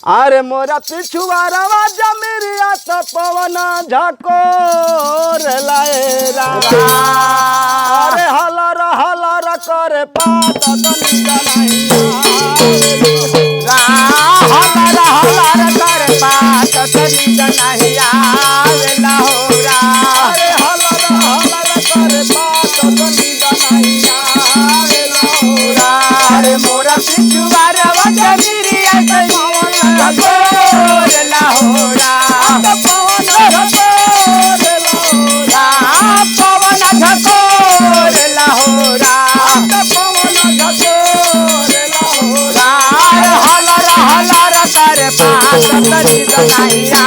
अरे मोरा पिछुआरवा जमीरिया तो पवन झकोर लाए रामा। अरे हलर हलर करे पात तनी जनहिया हलर हलर करे पात तनी जनहिया वेला होरा। अरे हलर हलर करे पात तनी जनहिया वेला होरा। अरे मोरा पिछुआरवा जमीरिया तो झकोर लाहोरा पवन झकोर लाहोरा पवन झकोर लाहोरा पवन झकोर लाहोरा। हलर हलर करे पात तनी जनहिया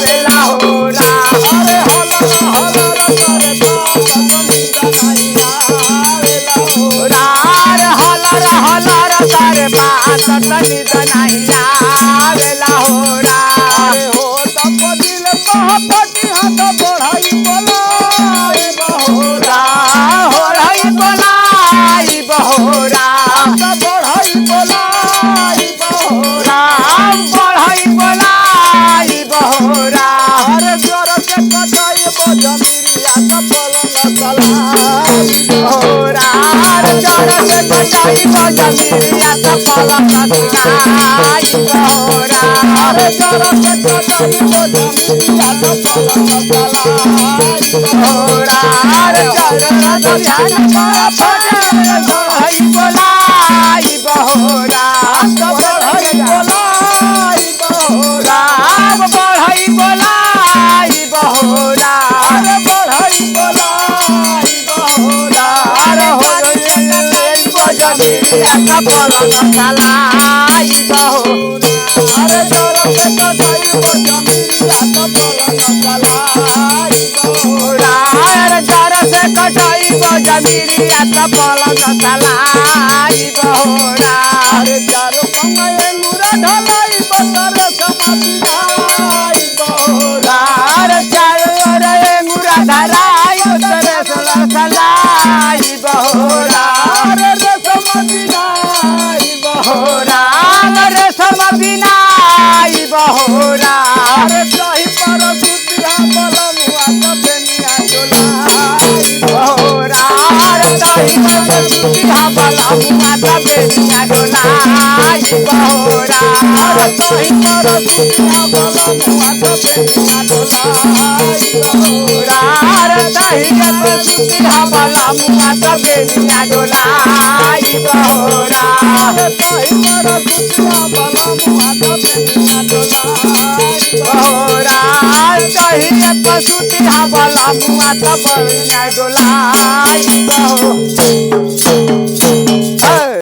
वेला होरा। अरे हलर हलर करे पात तनी जनहिया वेला होरा। अरे हलर हलर करे पात तनी जनहिया वेला होरा। अरे हो तब दिल पहपटी हाथ बढ़ाई बोलाई बहोरा हो रही बोलाई बहोरा बढ़ाई बोलाई बहोरा बढ़ाई बोलाई बहोरा। अरे जोर से कटाई जमीरिया तो पलंग सलाई बहोरा। अरे जोर से कटाई जमीरिया तो पलंग सलाई बहोरा। अरे जोर से कटाई जमीरिया तो पलंग सलाई बहोरा। अरे जोर से ध्यान पर बढ़ाई बोलाई बहोरा बढ़ाई बोलाई बहोरा बढ़ाई बोलाई बहोरा। अरे बढ़ाई बोलाई बहोरा। अरे हो जमीरिया का पलंग सलाई बहोरा। अरे जोर से कटाई जमीरिया का पलंग सलाई बहोरा। अरे जोर से कटाई जमीरिया का पलंग सलाई बहोरा। अरे चारो पंगे मुरा ढलाई बतर समाई बहोरा। अरे चारो रे मुरा ढलाई बतर सलाई बहोरा। अरे रसम बिनाई बहोरा अरे रसम बिनाई बहोरा। अरे कहीं पर सुतिया बलमुआ कबनिया डोलाई बहोरा। अरे कहीं पर सुतिया बलमुआ कबनिया डोलाई बहोरा। अरे कहीं पर सुतिया बलमुआ कबनिया डोलाई बहोरा। अरे कहीं पर सुतिया बलमुआ कबनिया डोलाई बहोरा। अरे कहीं पर सुतिया बलमुआ कबनिया डोलाई बहोरा। कहीं पर सुतिया बलमुआ कबनिया डोलाई